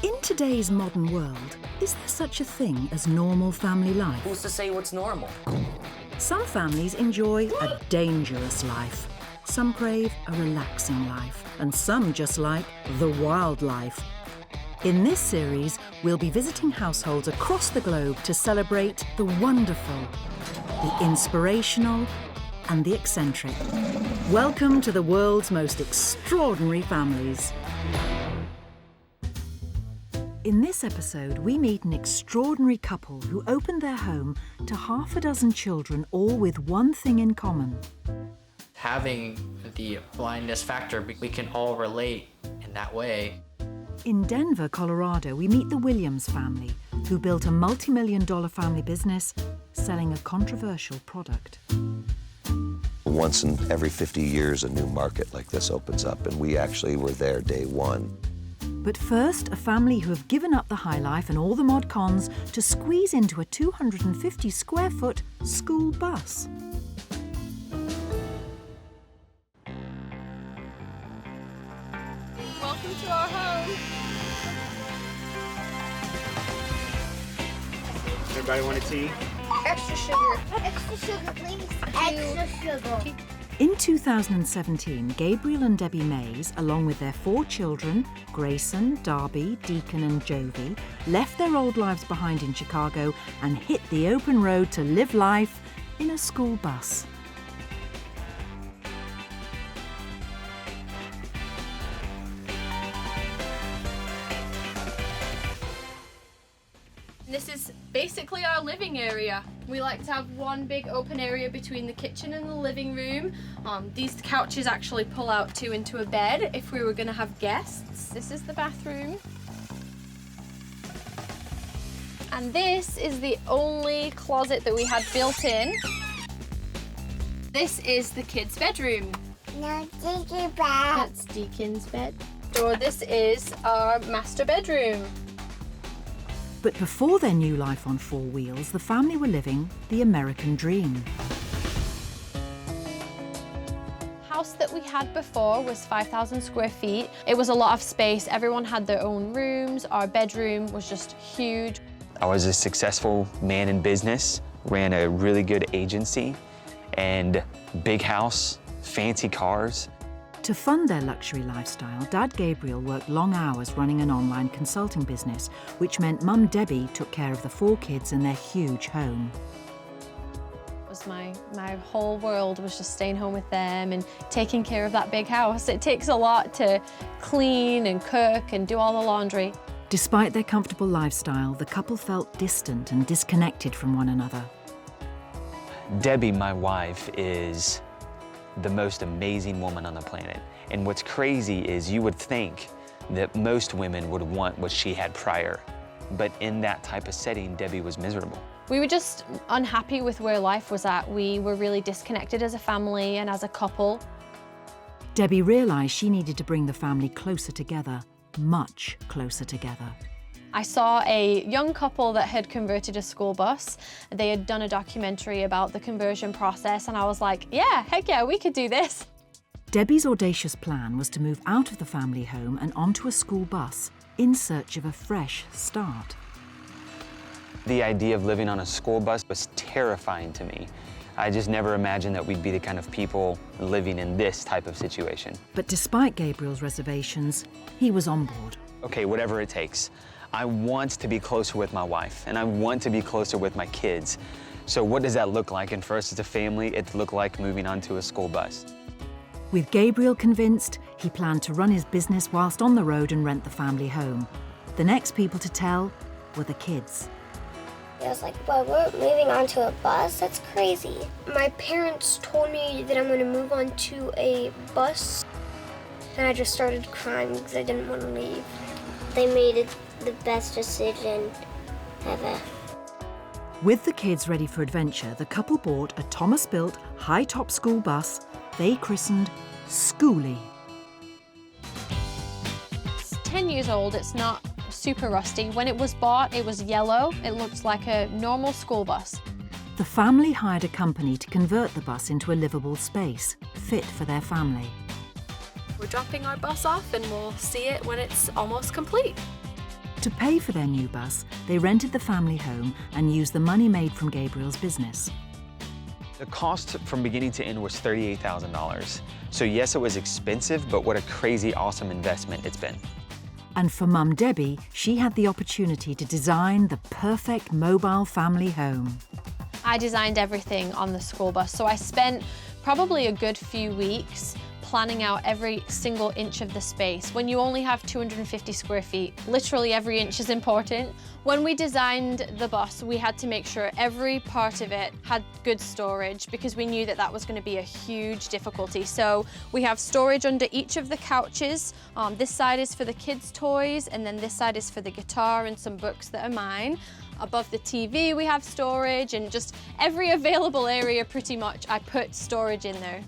In today's modern world, is there such a thing as normal family life? Who's to say what's normal? Some families enjoy a dangerous life. Some crave a relaxing life. And some just like the wildlife. In this series, we'll be visiting households across the globe to celebrate the wonderful, the inspirational, and the eccentric. Welcome to the world's most extraordinary families. In this episode, we meet an extraordinary couple who opened their home to half a dozen children, all with one thing in common. Having the blindness factor, we can all relate in that way. In Denver, Colorado, we meet the Williams family, who built a multi-million-dollar family business selling a controversial product. Once in every 50 years, a new market like this opens up, and we actually were there day one. But first, a family who have given up the high life and all the mod cons to squeeze into a 250-square-foot school bus. Welcome to our home. Everybody want a tea? Extra sugar. Extra sugar, please. Extra sugar. In 2017, Gabriel and Debbie Mays, along with their 4 children, Grayson, Darby, Deacon and Jovi, left their old lives behind in Chicago and hit the open road to live life in a school bus. This is basically our living area. We like to have one big open area between the kitchen and the living room. These couches actually pull out too into a bed if we were going to have guests. This is the bathroom. And this is the only closet that we had built in. This is the kids' bedroom. No, Deacon's bed. That's Deacon's bed. Or this is our master bedroom. But before their new life on 4 wheels, the family were living the American dream. House that we had before was 5,000 square feet. It was a lot of space. Everyone had their own rooms. Our bedroom was just huge. I was a successful man in business, ran a really good agency, and big house, fancy cars. To fund their luxury lifestyle, Dad Gabriel worked long hours running an online consulting business, which meant Mum Debbie took care of the 4 kids and their huge home. It was my whole world was just staying home with them and taking care of that big house. It takes a lot to clean and cook and do all the laundry. Despite their comfortable lifestyle, the couple felt distant and disconnected from one another. Debbie, my wife, is the most amazing woman on the planet. And what's crazy is you would think that most women would want what she had prior. But in that type of setting, Debbie was miserable. We were just unhappy with where life was at. We were really disconnected as a family and as a couple. Debbie realised she needed to bring the family closer together, much closer together. I saw a young couple that had converted a school bus. They had done a documentary about the conversion process, and I was like, yeah, heck yeah, we could do this. Debbie's audacious plan was to move out of the family home and onto a school bus in search of a fresh start. The idea of living on a school bus was terrifying to me. I just never imagined that we'd be the kind of people living in this type of situation. But despite Gabriel's reservations, he was on board. Okay, whatever it takes. I want to be closer with my wife, and I want to be closer with my kids. So what does that look like? And for us as a family, it looked like moving onto a school bus. With Gabriel convinced, he planned to run his business whilst on the road and rent the family home. The next people to tell were the kids. I was like, well, we're moving onto a bus? That's crazy. My parents told me that I'm going to move onto a bus, and I just started crying because I didn't want to leave. They made it the best decision ever. With the kids ready for adventure, the couple bought a Thomas-built, high-top school bus they christened Schoolie. It's 10 years old, it's not super rusty. When it was bought, it was yellow. It looked like a normal school bus. The family hired a company to convert the bus into a livable space, fit for their family. We're dropping our bus off and we'll see it when it's almost complete. To pay for their new bus, they rented the family home and used the money made from Gabriel's business. The cost from beginning to end was $38,000. So yes, it was expensive, but what a crazy, awesome investment it's been. And for Mum Debbie, she had the opportunity to design the perfect mobile family home. I designed everything on the school bus, so I spent probably a good few weeks planning out every single inch of the space. When you only have 250 square feet, literally every inch is important. When we designed the bus, we had to make sure every part of it had good storage because we knew that that was going to be a huge difficulty. So we have storage under each of the couches. This side is for the kids' toys, and then this side is for the guitar and some books that are mine. Above the TV we have storage, and just every available area pretty much I put storage in there.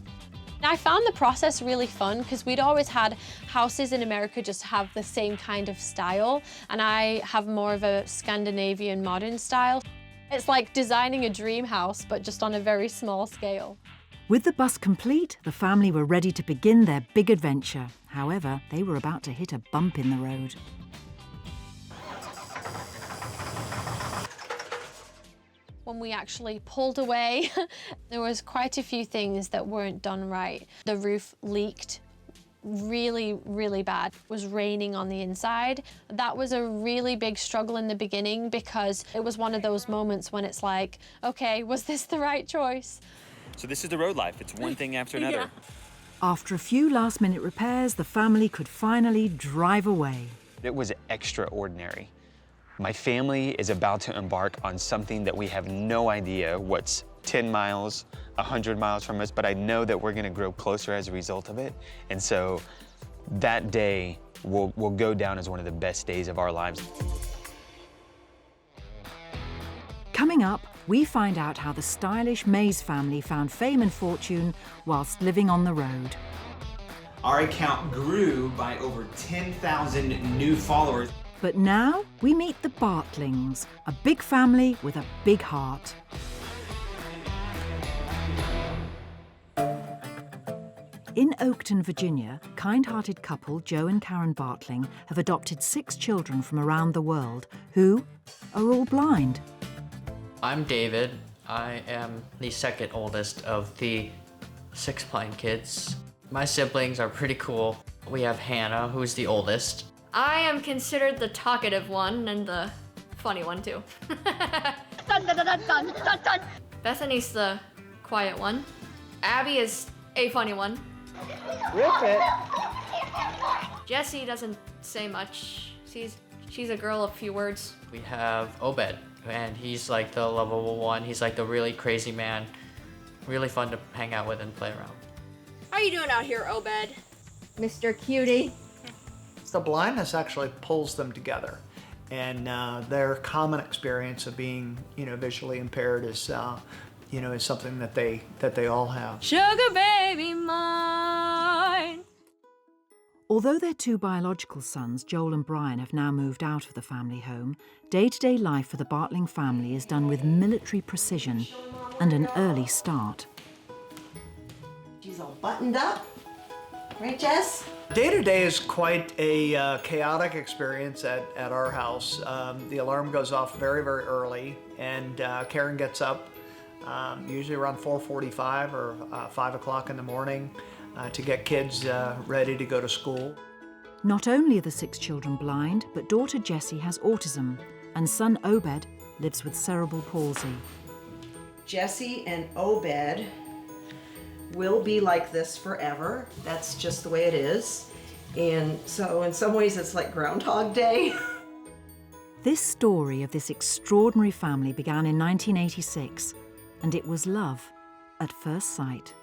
I found the process really fun because we'd always had houses in America just have the same kind of style, and I have more of a Scandinavian modern style. It's like designing a dream house, but just on a very small scale. With the bus complete, the family were ready to begin their big adventure. However, they were about to hit a bump in the road. When we actually pulled away, there was quite a few things that weren't done right. The roof leaked really, really bad. It was raining on the inside. That was a really big struggle in the beginning because it was one of those moments when it's like, okay, was this the right choice? So this is the road life. It's one thing after another. Yeah. After a few last-minute repairs, the family could finally drive away. It was extraordinary. My family is about to embark on something that we have no idea what's 10 miles, 100 miles from us, but I know that we're gonna grow closer as a result of it. And so that day will go down as one of the best days of our lives. Coming up, we find out how the stylish Mays family found fame and fortune whilst living on the road. Our account grew by over 10,000 new followers. But now we meet the Bartlings, a big family with a big heart. In Oakton, Virginia, kind-hearted couple Joe and Karen Bartling have adopted 6 children from around the world who are all blind. I'm David. I am the second oldest of the 6 blind kids. My siblings are pretty cool. We have Hannah, who's the oldest. I am considered the talkative one and the funny one too. Dun, dun, dun, dun, dun, dun, dun. Bethany's the quiet one. Abby is a funny one. Rip it. Jessie doesn't say much. She's a girl of few words. We have Obed, and he's like the lovable one. He's like the really crazy man. Really fun to hang out with and play around. How you doing out here, Obed? Mr. Cutie. The blindness actually pulls them together, and their common experience of being, visually impaired is, is something that they all have. Sugar baby mine. Although their 2 biological sons, Joel and Brian, have now moved out of the family home, day-to-day life for the Bartling family is done with military precision and an early start. She's all buttoned up. Right, Jess? Day-to-day is quite a chaotic experience at our house. The alarm goes off very, very early, and Karen gets up usually around 4:45 or 5 o'clock in the morning to get kids ready to go to school. Not only are the 6 children blind, but daughter Jessie has autism, and son Obed lives with cerebral palsy. Jessie and Obed will be like this forever. That's just the way it is. And so in some ways it's like Groundhog Day. This story of this extraordinary family began in 1986, and it was love at first sight.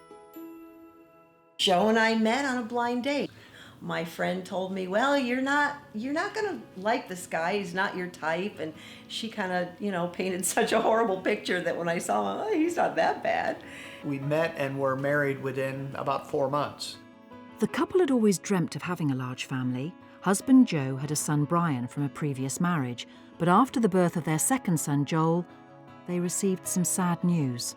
Joe and I met on a blind date. My friend told me, well, you're not gonna like this guy, he's not your type, and she kind of, painted such a horrible picture that when I saw him, oh, he's not that bad. We met and were married within about 4 months. The couple had always dreamt of having a large family. Husband Joe had a son Brian from a previous marriage, but after the birth of their second son Joel, they received some sad news.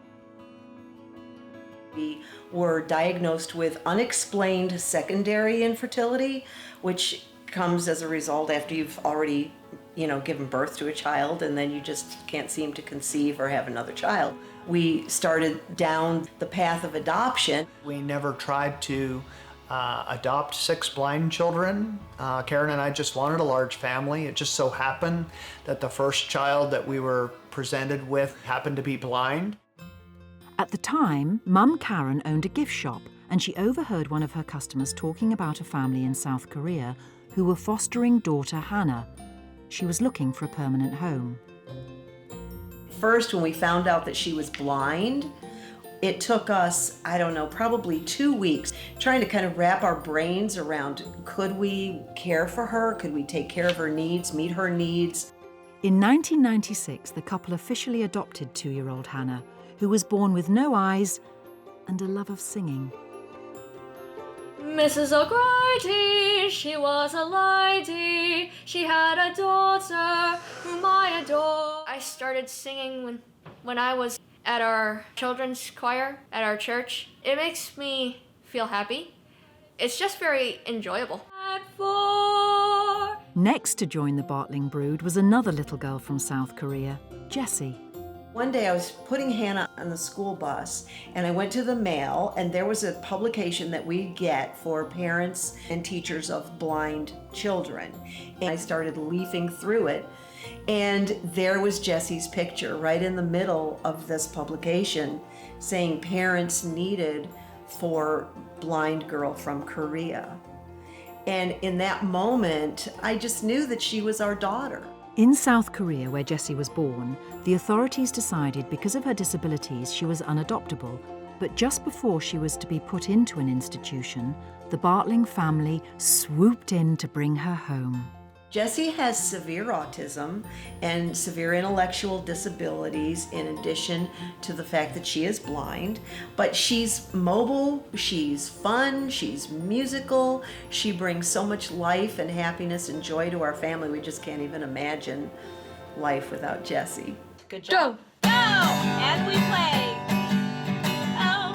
We were diagnosed with unexplained secondary infertility, which comes as a result after you've already given birth to a child and then you just can't seem to conceive or have another child. We started down the path of adoption. We never tried to adopt 6 blind children. Karen and I just wanted a large family. It just so happened that the first child that we were presented with happened to be blind. At the time, Mum Karen owned a gift shop and she overheard one of her customers talking about a family in South Korea who were fostering daughter Hannah. She was looking for a permanent home. First, when we found out that she was blind, it took us, probably 2 weeks trying to kind of wrap our brains around, could we care for her? Could we take care of her needs, meet her needs? In 1996, the couple officially adopted 2-year-old Hannah, who was born with no eyes and a love of singing. Mrs. O'Grady, she was a lady. She had a daughter whom I adore. I started singing when I was at our children's choir at our church. It makes me feel happy. It's just very enjoyable. Next to join the Bartling brood was another little girl from South Korea, Jessie. One day I was putting Hannah on the school bus and I went to the mail and there was a publication that we get for parents and teachers of blind children. And I started leafing through it and there was Jessie's picture right in the middle of this publication saying parents needed for blind girl from Korea. And in that moment, I just knew that she was our daughter. In South Korea, where Jessie was born, the authorities decided because of her disabilities she was unadoptable. But just before she was to be put into an institution, the Bartling family swooped in to bring her home. Jessie has severe autism and severe intellectual disabilities in addition to the fact that she is blind, but she's mobile, she's fun, she's musical, she brings so much life and happiness and joy to our family. We just can't even imagine life without Jessie. Good job. Go! As we play. Oh,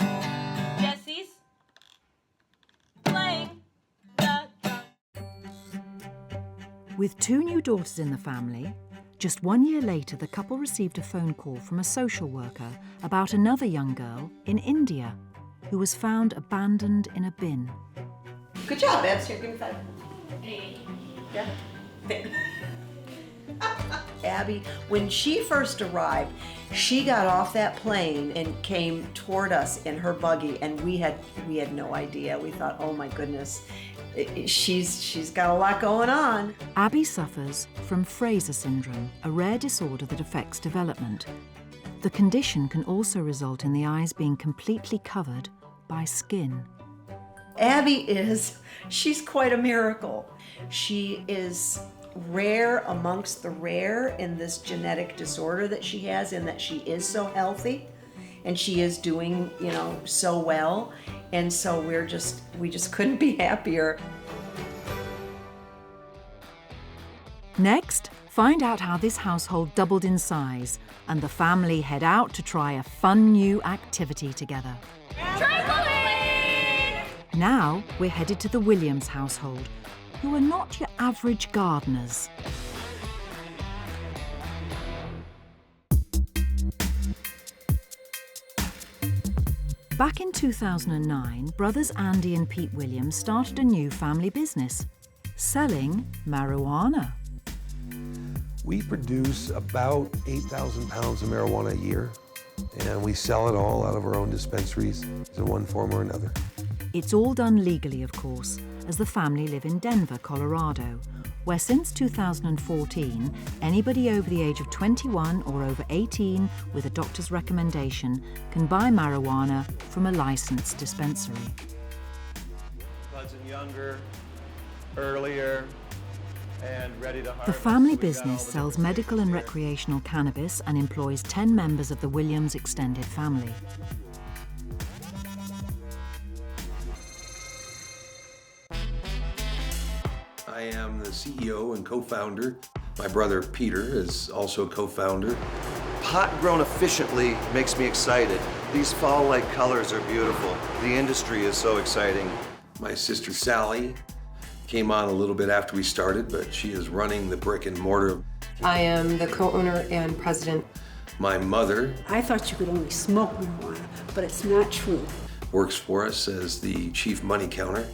Jessie's playing the drum. With 2 new daughters in the family, just 1 year later the couple received a phone call from a social worker about another young girl in India who was found abandoned in a bin. Good job, Babs. You're giving 5. Yeah. Abby, when she first arrived, she got off that plane and came toward us in her buggy, and we had no idea. We thought, oh my goodness, she's got a lot going on. Abby suffers from Fraser syndrome, a rare disorder that affects development. The condition can also result in the eyes being completely covered by skin. Abby she's quite a miracle. She is rare amongst the rare in this genetic disorder that she has, in that she is so healthy and she is doing, so well. And so we just couldn't be happier. Next, find out how this household doubled in size and the family head out to try a fun new activity together. Trampoline! Now we're headed to the Williams household, who are not your average gardeners. Back in 2009, brothers Andy and Pete Williams started a new family business, selling marijuana. We produce about 8,000 pounds of marijuana a year, and we sell it all out of our own dispensaries in one form or another. It's all done legally, of course, as the family live in Denver, Colorado, where since 2014, anybody over the age of 21 or over 18 with a doctor's recommendation can buy marijuana from a licensed dispensary. Buds and younger, earlier, and ready to harvest. The family business sells medical and recreational cannabis and employs 10 members of the Williams extended family. I am the CEO and co-founder. My brother Peter is also a co-founder. Pot grown efficiently makes me excited. These fall-like colors are beautiful. The industry is so exciting. My sister Sally came on a little bit after we started, but she is running the brick and mortar. I am the co-owner and president. My mother I thought you could only smoke marijuana, but it's not true. works for us as the chief money counter.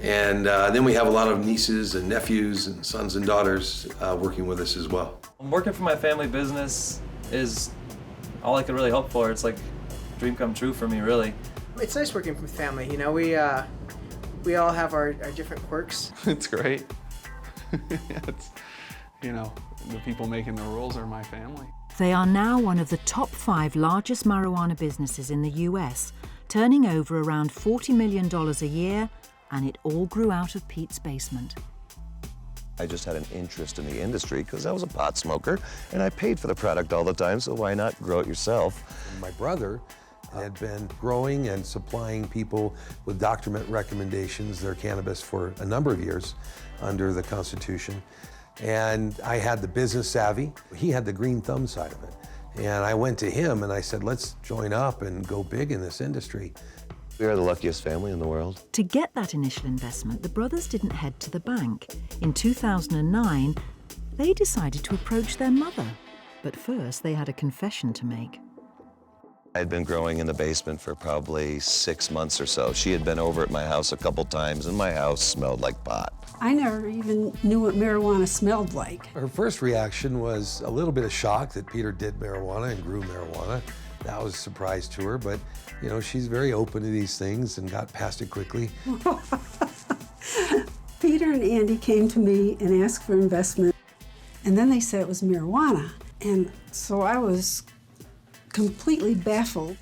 And then we have a lot of nieces and nephews and sons and daughters working with us as well. Working for my family business is all I could really hope for. It's like a dream come true for me, really. It's nice working with family. You know, we all have our different quirks. It's great. It's, you know, the people making the rules are my family. They are now one of the top 5 largest marijuana businesses in the US, turning over around $40 million a year, and it all grew out of Pete's basement. I just had an interest in the industry because I was a pot smoker and I paid for the product all the time, so why not grow it yourself? My brother had been growing and supplying people with document recommendations, their cannabis, for a number of years under the Constitution. And I had the business savvy. He had the green thumb side of it. And I went to him and I said, let's join up and go big in this industry. We are the luckiest family in the world. To get that initial investment, the brothers didn't head to the bank. In 2009, they decided to approach their mother. But first, they had a confession to make. I had been growing in the basement for probably 6 months or so. She had been over at my house a couple times, and my house smelled like pot. I never even knew what marijuana smelled like. Her first reaction was a little bit of shock that Peter did marijuana and grew marijuana. That was a surprise to her, but you know, she's very open to these things and got past it quickly. Peter and Andy came to me and asked for investment, and then they said it was marijuana. And so I was completely baffled.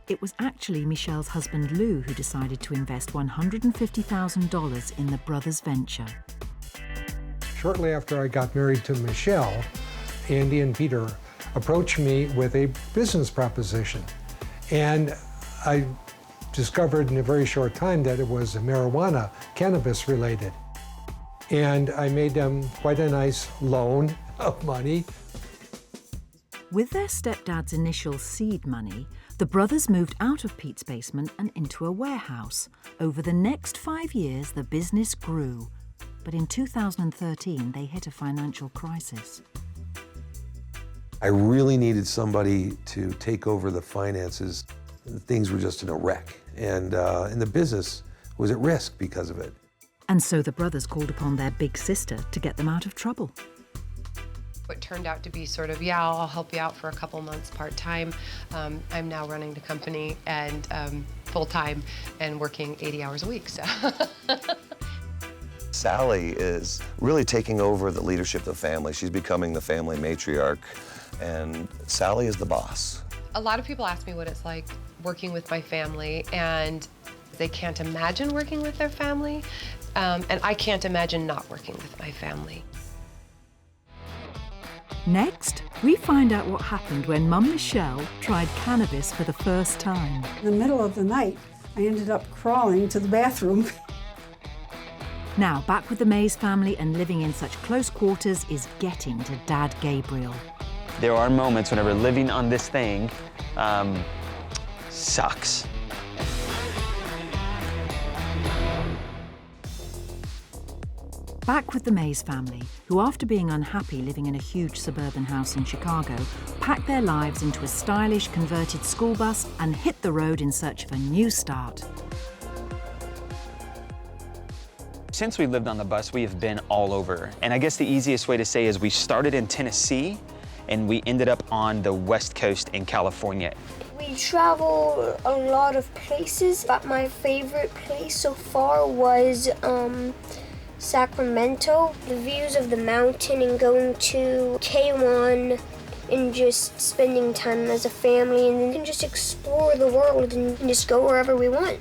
It was actually Michelle's husband Lou who decided to invest $150,000 in the brothers' venture. Shortly after I got married to Michelle, Andy and Peter approached me with a business proposition. And I discovered in a very short time that it was marijuana, cannabis related. And I made them quite a nice loan of money. With their stepdad's initial seed money, the brothers moved out of Pete's basement and into a warehouse. Over the next 5 years, the business grew. But in 2013, they hit a financial crisis. I really needed somebody to take over the finances. Things were just in a wreck, and the business was at risk because of it. And so the brothers called upon their big sister to get them out of trouble. What turned out to be sort of, yeah, I'll help you out for a couple months part-time. I'm now running the company and full-time and working 80 hours a week, so. Sally is really taking over the leadership of the family. She's becoming the family matriarch, and Sally is the boss. A lot of people ask me what it's like working with my family, and they can't imagine working with their family, and I can't imagine not working with my family. Next, we find out what happened when Mum Michelle tried cannabis for the first time. In the middle of the night, I ended up crawling to the bathroom. Now, back with the Mays family and living in such close quarters is getting to Dad Gabriel. There are moments whenever living on this thing sucks. Back with the Mays family, who after being unhappy living in a huge suburban house in Chicago, packed their lives into a stylish converted school bus and hit the road in search of a new start. Since we lived on the bus, we have been all over. And I guess the easiest way to say is we started in Tennessee and we ended up on the West Coast in California. We travel a lot of places, but my favorite place so far was Sacramento. The views of the mountain and going to K1 and just spending time as a family, and then just explore the world and just go wherever we want.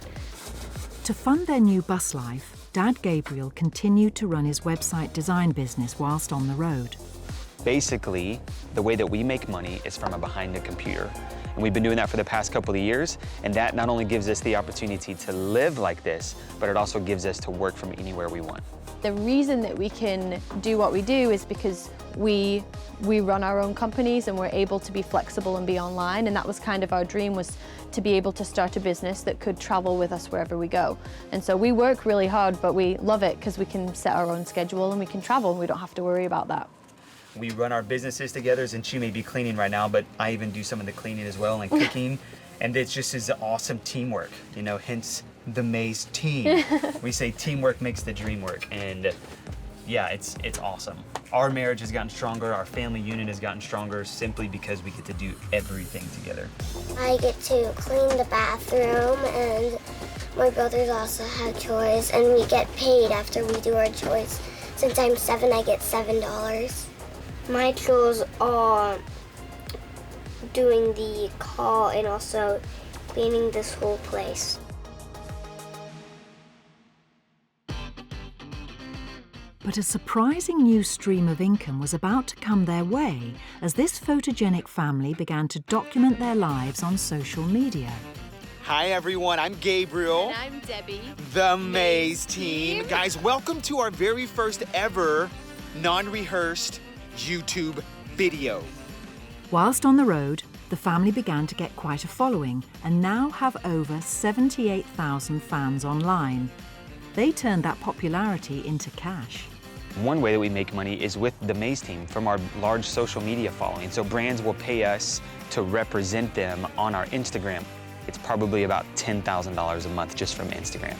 To fund their new bus life, Dad Gabriel continued to run his website design business whilst on the road. Basically, the way that we make money is from behind the computer. And we've been doing that for the past couple of years, and that not only gives us the opportunity to live like this, but it also gives us to work from anywhere we want. The reason that we can do what we do is because we run our own companies and we're able to be flexible and be online, and that was kind of our dream, was to be able to start a business that could travel with us wherever we go. And so we work really hard, but we love it because we can set our own schedule and we can travel and we don't have to worry about that. We run our businesses together, and she may be cleaning right now, but I even do some of the cleaning as well and cooking. And it's just is awesome teamwork, you know, hence the Maze team. We say teamwork makes the dream work, and yeah, it's awesome. Our marriage has gotten stronger, our family unit has gotten stronger simply because we get to do everything together. I get to clean the bathroom, and my brothers also have chores, and we get paid after we do our chores. Since I'm 7, I get $7. My chores are doing the call and also cleaning this whole place. But a surprising new stream of income was about to come their way as this photogenic family began to document their lives on social media. Hi everyone, I'm Gabriel. And I'm Debbie. The Maze team. Guys, welcome to our very first ever non-rehearsed YouTube video. Whilst on the road, the family began to get quite a following and now have over 78,000 fans online. They turned that popularity into cash. One way that we make money is with the Maze team from our large social media following. So brands will pay us to represent them on our Instagram. It's probably about $10,000 a month just from Instagram.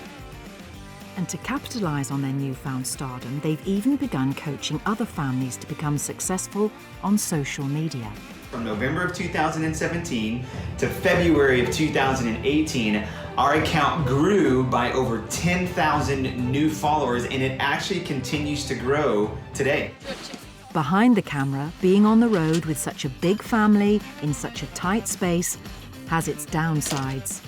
And to capitalize on their newfound stardom, they've even begun coaching other families to become successful on social media. From November of 2017 to February of 2018, our account grew by over 10,000 new followers, and it actually continues to grow today. Behind the camera, being on the road with such a big family in such a tight space has its downsides.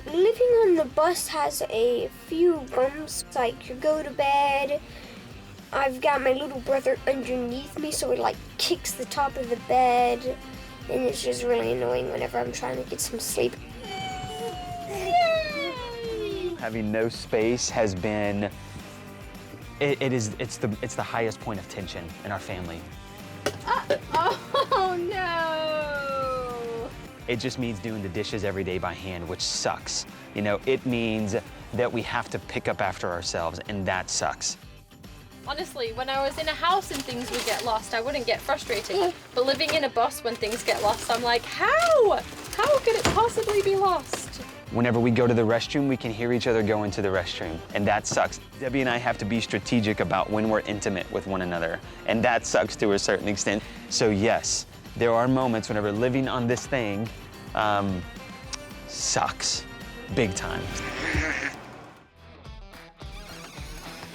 Living on the bus has a few bumps, like you go to bed. I've got my little brother underneath me, so it like kicks the top of the bed, and it's just really annoying whenever I'm trying to get some sleep. Having no space has been, it's the highest point of tension in our family. Oh no! It just means doing the dishes every day by hand, which sucks. You know, it means that we have to pick up after ourselves, and that sucks. Honestly, when I was in a house and things would get lost, I wouldn't get frustrated. But living in a bus when things get lost, I'm like, how? How could it possibly be lost? Whenever we go to the restroom, we can hear each other go into the restroom, and that sucks. Debbie and I have to be strategic about when we're intimate with one another, and that sucks to a certain extent. So yes, there are moments whenever living on this thing sucks, big time.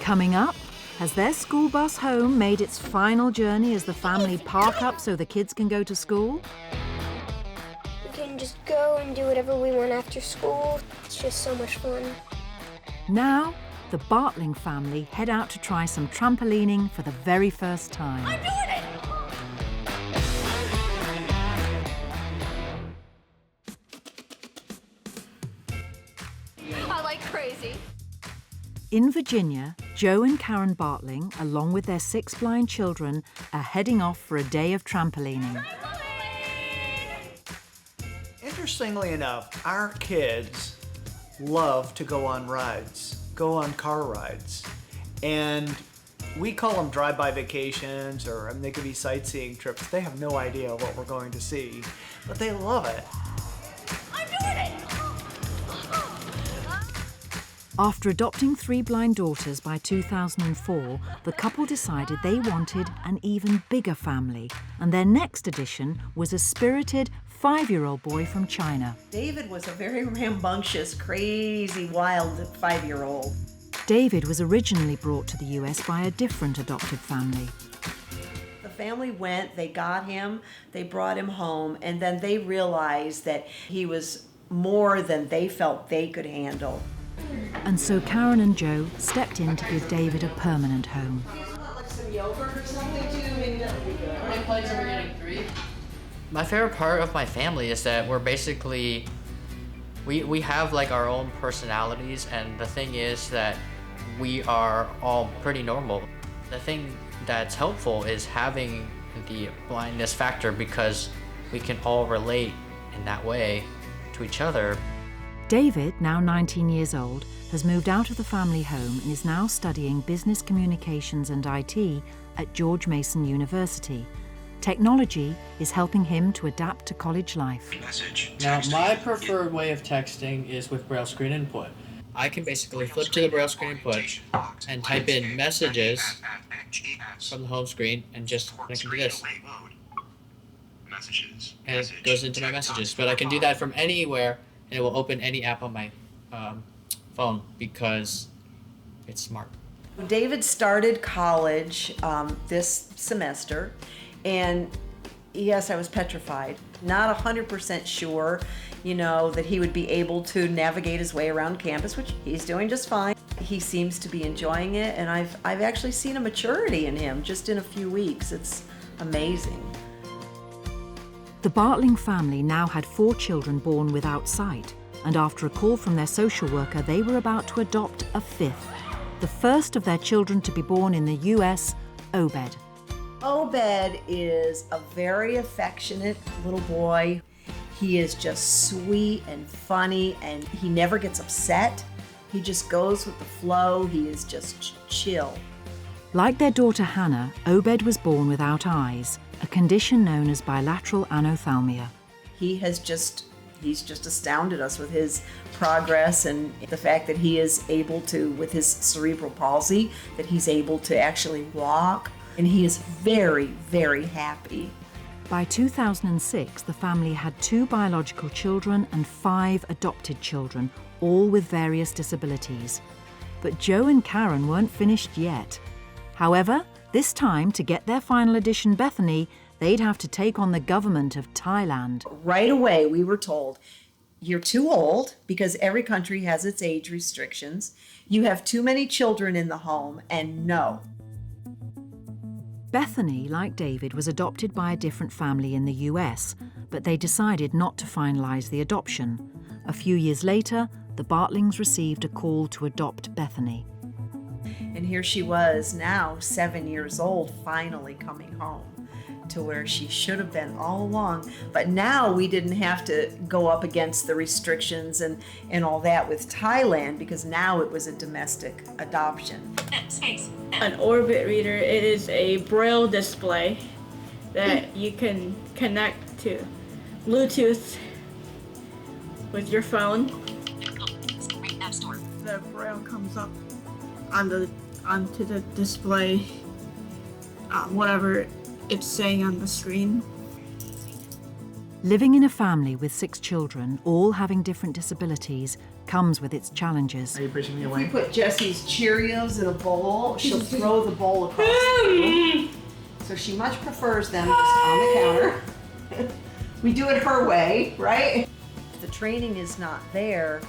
Coming up, has their school bus home made its final journey as the family park up so the kids can go to school? We can just go and do whatever we want after school. It's just so much fun. Now, the Bartling family head out to try some trampolining for the very first time. I'm doing it! I like crazy. In Virginia, Joe and Karen Bartling, along with their 6 blind children, are heading off for a day of trampolining. Interestingly enough, our kids love to go on rides, go on car rides. And we call them drive-by vacations, or they could be sightseeing trips. They have no idea what we're going to see, but they love it. I'm doing it! After adopting 3 blind daughters by 2004, the couple decided they wanted an even bigger family, and their next addition was a spirited 5-year-old boy from China. David was a very rambunctious, crazy, wild 5-year-old. David was originally brought to the US by a different adopted family. The family went, they got him, they brought him home, and then they realized that he was more than they felt they could handle. And so Karen and Joe stepped in to give David a permanent home. Like some yogurt or something too? Maybe that would be good. How many plates are we getting? 3? My favorite part of my family is that we're basically, we have like our own personalities, and the thing is that we are all pretty normal. The thing that's helpful is having the blindness factor, because we can all relate in that way to each other. David, now 19 years old, has moved out of the family home and is now studying business communications and IT at George Mason University. Technology is helping him to adapt to college life. Now, my preferred way of texting is with braille screen input. I can basically flip to the braille screen input and type in messages from the home screen, and I can do this. And it goes into my messages. But I can do that from anywhere, and it will open any app on my phone because it's smart. David started college this semester, and yes, I was petrified. Not 100% sure, that he would be able to navigate his way around campus, which he's doing just fine. He seems to be enjoying it, and I've actually seen a maturity in him just in a few weeks. It's amazing. The Bartling family now had 4 children born without sight, and after a call from their social worker, they were about to adopt a 5th, the first of their children to be born in the US, Obed. Obed is a very affectionate little boy. He is just sweet and funny, and he never gets upset. He just goes with the flow. He is just chill. Like their daughter Hannah, Obed was born without eyes, a condition known as bilateral anophthalmia. He's just astounded us with his progress, and the fact that he is able to, with his cerebral palsy, that he's able to actually walk, and he is very, very happy. By 2006, the family had 2 biological children and 5 adopted children, all with various disabilities. But Joe and Karen weren't finished yet. However, this time, to get their final edition Bethany, they'd have to take on the government of Thailand. Right away, we were told, you're too old, because every country has its age restrictions. You have too many children in the home, and no. Bethany, like David, was adopted by a different family in the US, but they decided not to finalize the adoption. A few years later, the Bartlings received a call to adopt Bethany. And here she was, now 7 years old, finally coming home to where she should have been all along. But now we didn't have to go up against the restrictions and all that with Thailand, because now it was a domestic adoption. An Orbit reader, it is a braille display that you can connect to Bluetooth with your phone. The braille comes up onto the display, whatever it's saying on the screen. Living in a family with 6 children, all having different disabilities, comes with its challenges. Are you pushing me If away? we put Jessie's Cheerios in a bowl, she'll throw the bowl across the room. So she much prefers them just on the counter. We do it her way, right? If the training is not there,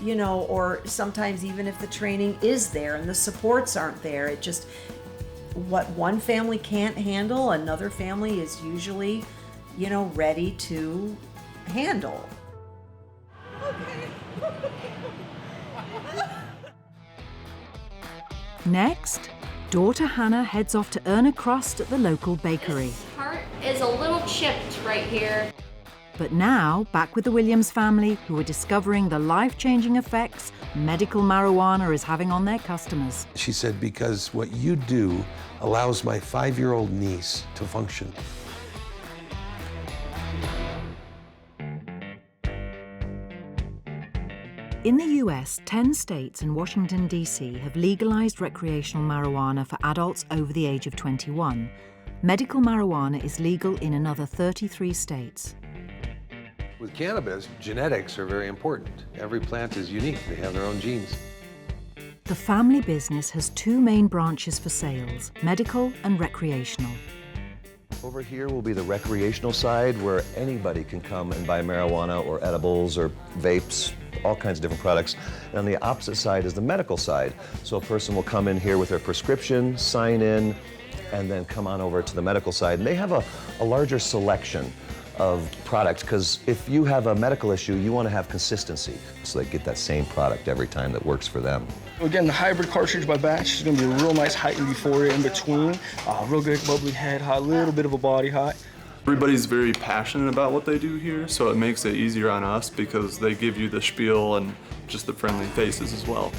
or sometimes even if the training is there and the supports aren't there, it just, what one family can't handle, another family is usually, ready to handle. Next, daughter Hannah heads off to earn a crust at the local bakery. This part is a little chipped right here. But now, back with the Williams family, who are discovering the life-changing effects medical marijuana is having on their customers. She said, because what you do allows my 5-year-old niece to function. In the US, 10 states and Washington, D.C. have legalized recreational marijuana for adults over the age of 21. Medical marijuana is legal in another 33 states. With cannabis, genetics are very important. Every plant is unique. They have their own genes. The family business has 2 main branches for sales, medical and recreational. Over here will be the recreational side, where anybody can come and buy marijuana or edibles or vapes, all kinds of different products. And on the opposite side is the medical side. So a person will come in here with their prescription, sign in, and then come on over to the medical side. And they have a larger selection of product, because if you have a medical issue, you want to have consistency, so they get that same product every time that works for them. We're getting the hybrid cartridge by batch. It's going to be a real nice height and euphoria in between. Real good bubbly head height, a little bit of a body height. Everybody's very passionate about what they do here, so it makes it easier on us because they give you the spiel and just the friendly faces as well.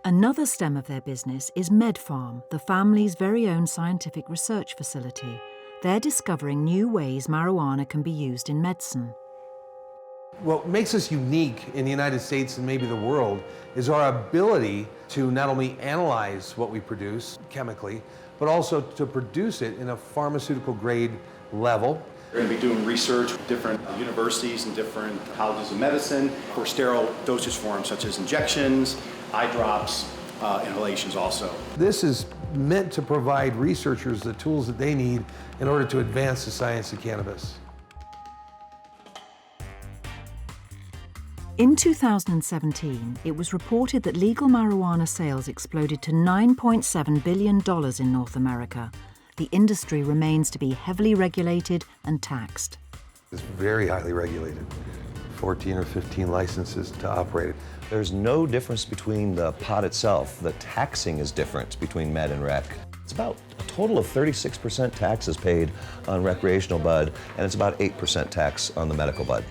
Another stem of their business is MedFarm, the family's very own scientific research facility. They're discovering new ways marijuana can be used in medicine. What makes us unique in the United States and maybe the world is our ability to not only analyze what we produce chemically, but also to produce it in a pharmaceutical grade level. We're going to be doing research with different universities and different colleges of medicine for sterile dosage forms such as injections, eye drops, inhalations also. This is meant to provide researchers the tools that they need in order to advance the science of cannabis. In 2017, it was reported that legal marijuana sales exploded to $9.7 billion in North America. The industry remains to be heavily regulated and taxed. It's very highly regulated. 14 or 15 licenses to operate it. There's no difference between the pot itself. The taxing is different between med and rec. It's about a total of 36% taxes paid on recreational bud, and it's about 8% tax on the medical bud.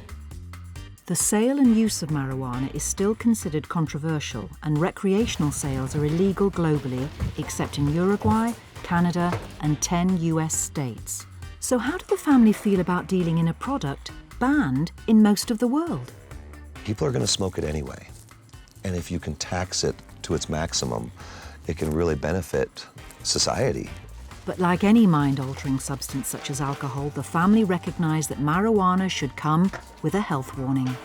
The sale and use of marijuana is still considered controversial, and recreational sales are illegal globally, except in Uruguay, Canada, and 10 US states. So how do the family feel about dealing in a product banned in most of the world? People are going to smoke it anyway. And if you can tax it to its maximum, it can really benefit society. But like any mind-altering substance such as alcohol, the family recognise that marijuana should come with a health warning.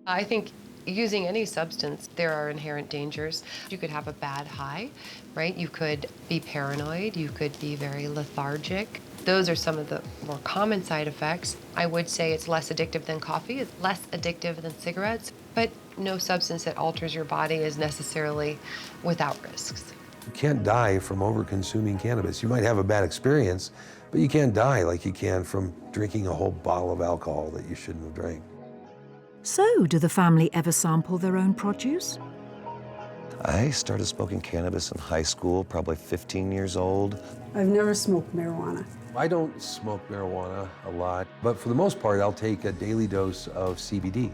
I think using any substance, there are inherent dangers. You could have a bad high, right? You could be paranoid, you could be very lethargic. Those are some of the more common side effects. I would say it's less addictive than coffee, it's less addictive than cigarettes, but no substance that alters your body is necessarily without risks. You can't die from over-consuming cannabis. You might have a bad experience, but you can't die like you can from drinking a whole bottle of alcohol that you shouldn't have drank. So, do the family ever sample their own produce? I started smoking cannabis in high school, probably 15 years old. I've never smoked marijuana. I don't smoke marijuana a lot, but for the most part, I'll take a daily dose of CBD.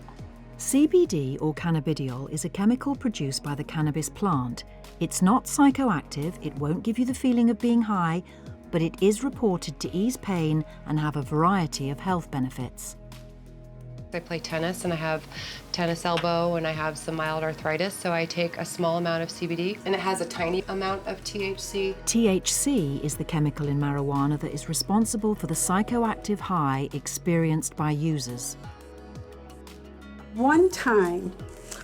CBD, or cannabidiol, is a chemical produced by the cannabis plant. It's not psychoactive, it won't give you the feeling of being high, but it is reported to ease pain and have a variety of health benefits. I play tennis and I have tennis elbow and I have some mild arthritis, so I take a small amount of CBD and it has a tiny amount of THC. THC is the chemical in marijuana that is responsible for the psychoactive high experienced by users. One time,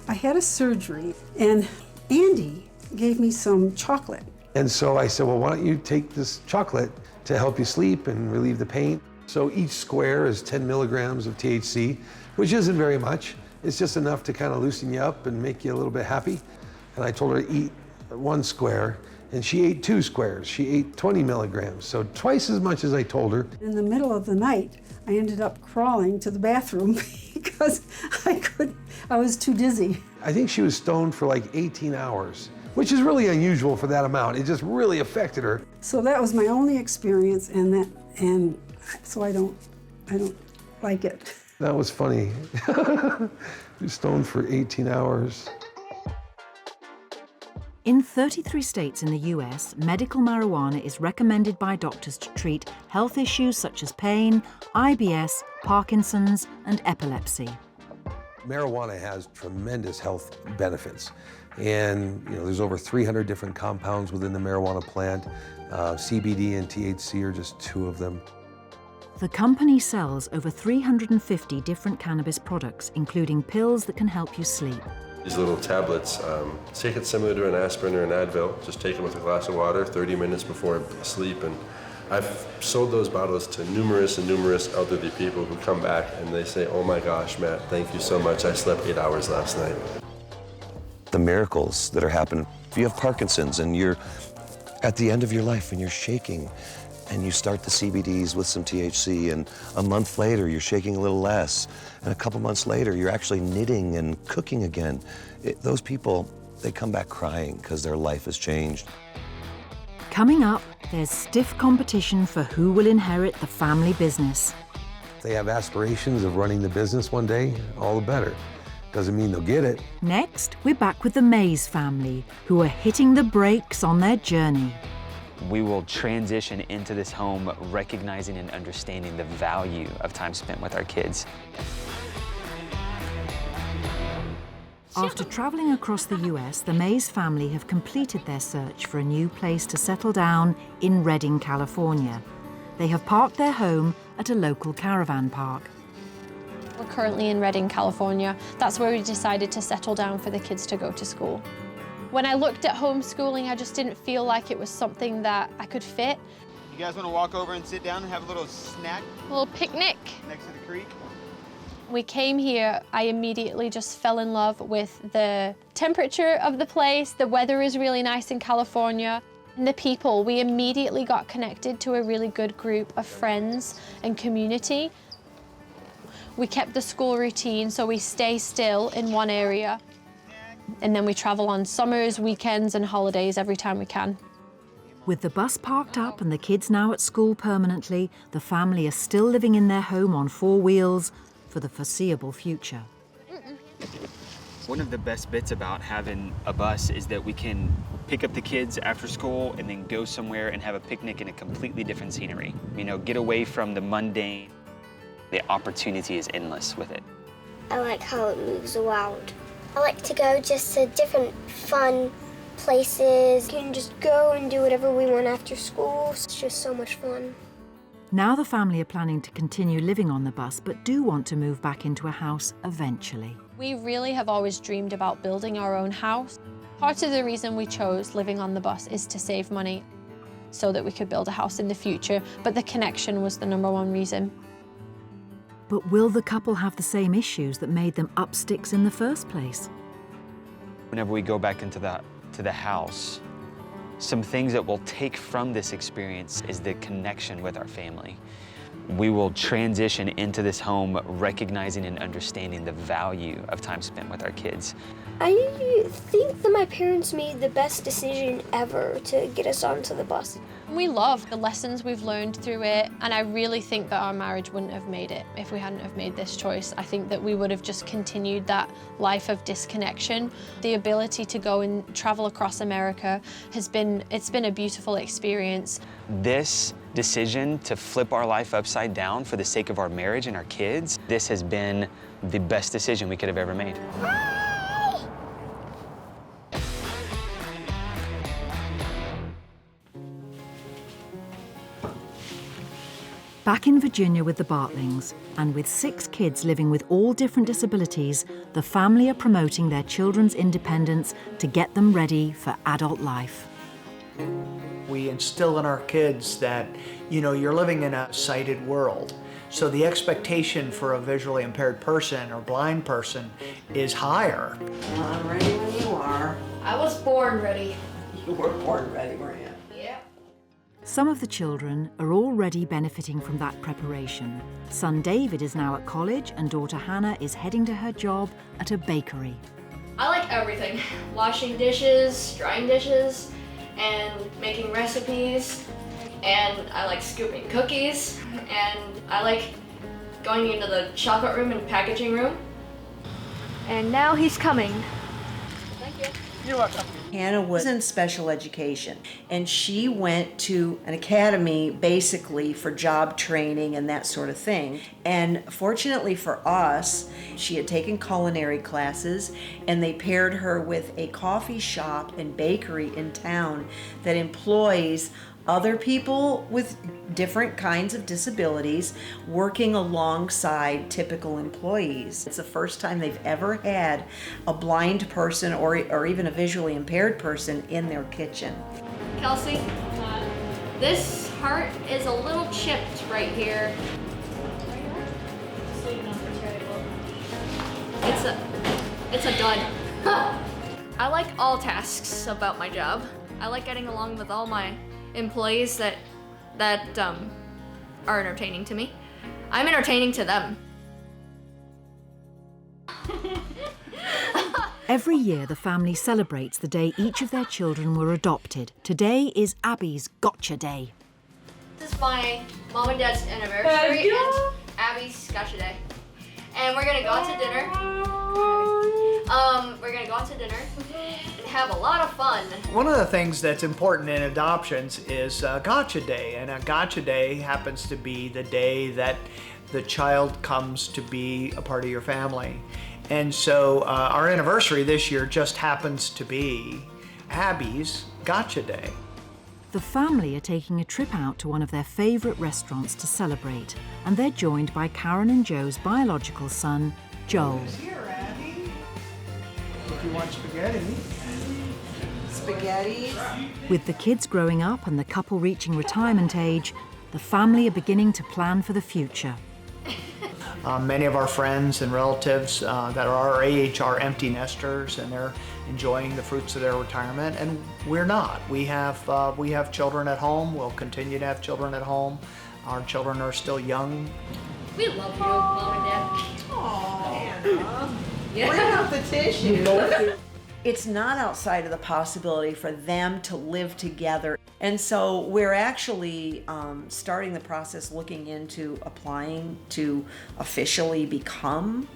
I had a surgery and Andy gave me some chocolate. And so I said, well, why don't you take this chocolate to help you sleep and relieve the pain? So each square is 10 milligrams of THC, which isn't very much. It's just enough to kind of loosen you up and make you a little bit happy. And I told her to eat one square, and she ate 2 squares. She ate 20 milligrams, so twice as much as I told her. In the middle of the night, I ended up crawling to the bathroom because I was too dizzy. I think she was stoned for like 18 hours, which is really unusual for that amount. It just really affected her. So that was my only experience, and so I don't like it. That was funny. She was stoned for 18 hours. In 33 states in the US, medical marijuana is recommended by doctors to treat health issues such as pain, IBS, Parkinson's, and epilepsy. Marijuana has tremendous health benefits. And there's over 300 different compounds within the marijuana plant. CBD and THC are just 2 of them. The company sells over 350 different cannabis products, including pills that can help you sleep. These little tablets, take it similar to an aspirin or an Advil. Just take them with a glass of water 30 minutes before sleep. And I've sold those bottles to numerous and numerous elderly people who come back and they say, oh my gosh, Matt, thank you so much. I slept 8 hours last night. The miracles that are happening. If you have Parkinson's and you're at the end of your life and you're shaking, and you start the CBDs with some THC, and a month later you're shaking a little less, and a couple months later you're actually knitting and cooking again. Those people, they come back crying because their life has changed. Coming up, there's stiff competition for who will inherit the family business. If they have aspirations of running the business one day, all the better. Doesn't mean they'll get it. Next, we're back with the Mays family, who are hitting the brakes on their journey. We will transition into this home recognizing and understanding the value of time spent with our kids. After traveling across the US, the Mays family have completed their search for a new place to settle down in Redding, California. They have parked their home at a local caravan park. We're currently in Redding, California. That's where we decided to settle down for the kids to go to school. When I looked at homeschooling, I just didn't feel like it was something that I could fit. You guys want to walk over and sit down and have a little snack? A little picnic. Next to the creek? We came here, I immediately just fell in love with the temperature of the place. The weather is really nice in California. And the people, we immediately got connected to a really good group of friends and community. We kept the school routine, so we stay still in one area. And then we travel on summers, weekends, and holidays every time we can. With the bus parked up and the kids now at school permanently, the family are still living in their home on 4 wheels for the foreseeable future. One of the best bits about having a bus is that we can pick up the kids after school and then go somewhere and have a picnic in a completely different scenery. You know, get away from the mundane. The opportunity is endless with it. I like how it moves around. I like to go just to different fun places. We can just go and do whatever we want after school. It's just so much fun. Now the family are planning to continue living on the bus, but do want to move back into a house eventually. We really have always dreamed about building our own house. Part of the reason we chose living on the bus is to save money so that we could build a house in the future, but the connection was the #1 reason. But will the couple have the same issues that made them up sticks in the first place? Whenever we go back into the house, some things that we'll take from this experience is the connection with our family. We will transition into this home recognizing and understanding the value of time spent with our kids. I think that my parents made the best decision ever to get us onto the bus. We love the lessons we've learned through it, and I really think that our marriage wouldn't have made it if we hadn't have made this choice. I think that we would have just continued that life of disconnection. The ability to go and travel across America it's been a beautiful experience. This decision to flip our life upside down for the sake of our marriage and our kids, this has been the best decision we could have ever made. Back in Virginia with the Bartlings, and with 6 kids living with all different disabilities, the family are promoting their children's independence to get them ready for adult life. We instill in our kids that, you know, you're living in a sighted world. So the expectation for a visually impaired person or blind person is higher. Well, I'm ready when you are. I was born ready. You were born ready, weren't you? Yeah. Some of the children are already benefiting from that preparation. Son David is now at college and daughter Hannah is heading to her job at a bakery. I like everything. Washing dishes, drying dishes, and making recipes. And I like scooping cookies. And I like going into the chocolate room and packaging room. And now he's coming. Thank you. You're welcome. Hannah was in special education, and she went to an academy basically for job training and that sort of thing. And fortunately for us, she had taken culinary classes, and they paired her with a coffee shop and bakery in town that employs other people with different kinds of disabilities working alongside typical employees. It's the first time they've ever had a blind person or even a visually impaired person in their kitchen. Kelsey, this heart is a little chipped right here. It's a dud. I like all tasks about my job. I like getting along with all my employees that that are entertaining to me. I'm entertaining to them. Every year, the family celebrates the day each of their children were adopted. Today is Abby's Gotcha Day. This is my mom and dad's anniversary and Abby's Gotcha Day. And we're gonna go out to dinner. We're gonna go out to dinner and have a lot of fun. One of the things that's important in adoptions is Gotcha Day, and a Gotcha Day happens to be the day that the child comes to be a part of your family. And so our anniversary this year just happens to be Abby's Gotcha Day. The family are taking a trip out to one of their favourite restaurants to celebrate, and they're joined by Karen and Joe's biological son, Joel. Here, Abby. If you want spaghetti. Spaghetti. With the kids growing up and the couple reaching retirement age, the family are beginning to plan for the future. Many of our friends and relatives that are our age are empty nesters, and they're enjoying the fruits of their retirement, and we're not. We have children at home. We'll continue to have children at home. Our children are still young. We love you, Mom and Dad. Aww, Yeah. bring out the tissue. It's not outside of the possibility for them to live together. And so we're actually starting the process looking into applying to officially become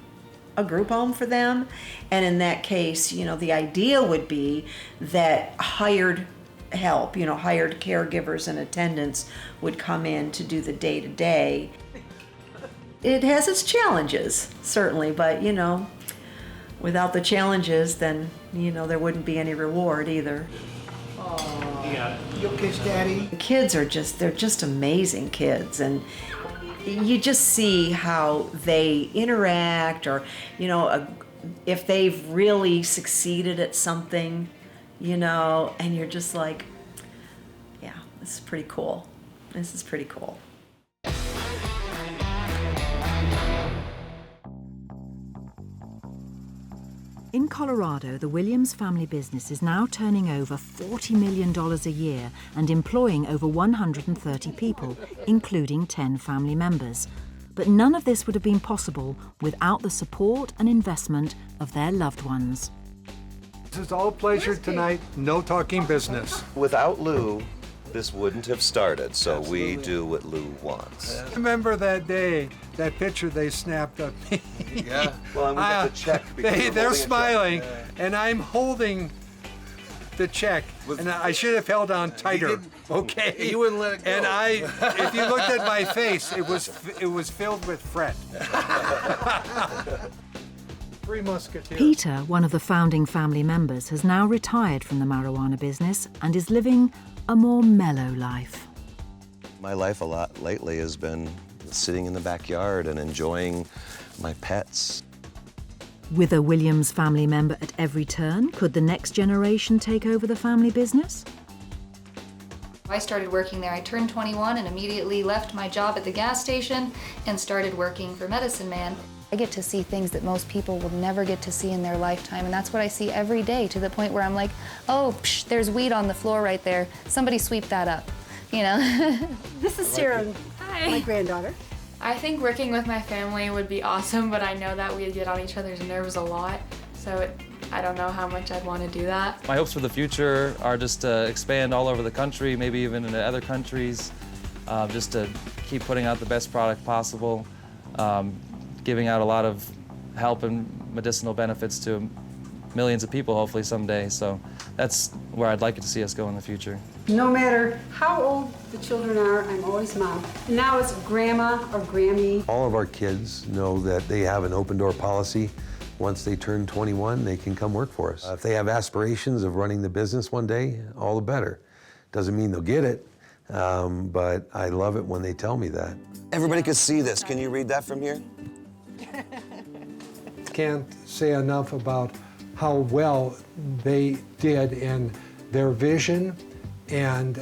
a group home for them. And in that case, you know, the idea would be that hired help, you know, hired caregivers and attendants would come in to do the day-to-day. It has its challenges, certainly, but, you know, without the challenges, then, you know, there wouldn't be any reward either. Yeah. You'll kiss Daddy. The kids are they're just amazing kids, and you just see how they interact, or, you know, if they've really succeeded at something, you know, and you're just like, yeah, this is pretty cool. This is pretty cool. In Colorado, the Williams family business is now turning over $40 million a year and employing over 130 people, including 10 family members. But none of this would have been possible without the support and investment of their loved ones. This is all pleasure tonight, no talking business. Without Lou, this wouldn't have started, so we do what Lou wants. Remember that day, that picture they snapped of me? Yeah. Well, and we got the check. They're smiling, and I'm holding the check, and I should have held on tighter. Okay. You wouldn't let it go. And if you looked at my face, it was filled with fret. Three Musketeers. Peter, one of the founding family members, has now retired from the marijuana business and is living a more mellow life. My life a lot lately has been sitting in the backyard and enjoying my pets. With a Williams family member at every turn, could the next generation take over the family business? I started working there. I turned 21 and immediately left my job at the gas station and started working for Medicine Man. I get to see things that most people will never get to see in their lifetime, and that's what I see every day, to the point where I'm like, oh, psh, there's weed on the floor right there. Somebody sweep that up, you know? This is Sarah, my granddaughter. I think working with my family would be awesome, but I know that we'd get on each other's nerves a lot, so I don't know how much I'd want to do that. My hopes for the future are just to expand all over the country, maybe even into other countries, just to keep putting out the best product possible, giving out a lot of help and medicinal benefits to millions of people, hopefully someday. So that's where I'd like it to see us go in the future. No matter how old the children are, I'm always mom. Now it's grandma or Grammy. All of our kids know that they have an open door policy. Once they turn 21, they can come work for us. If they have aspirations of running the business one day, all the better. Doesn't mean they'll get it, but I love it when they tell me that. Everybody could see this. Can you read that from here? Can't say enough about how well they did in their vision, and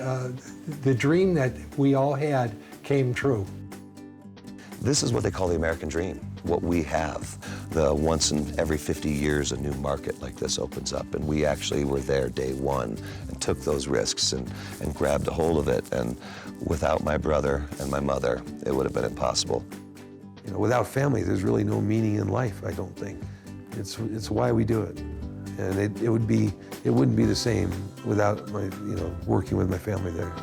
the dream that we all had came true. This is what they call the American dream, what we have. the once in every 50 years a new market like this opens up, and we actually were there day one and took those risks and grabbed a hold of it, and without my brother and my mother, it would have been impossible. You know, without family, there's really no meaning in life, I don't think. It's why we do it. And it wouldn't be the same without my, working with my family there.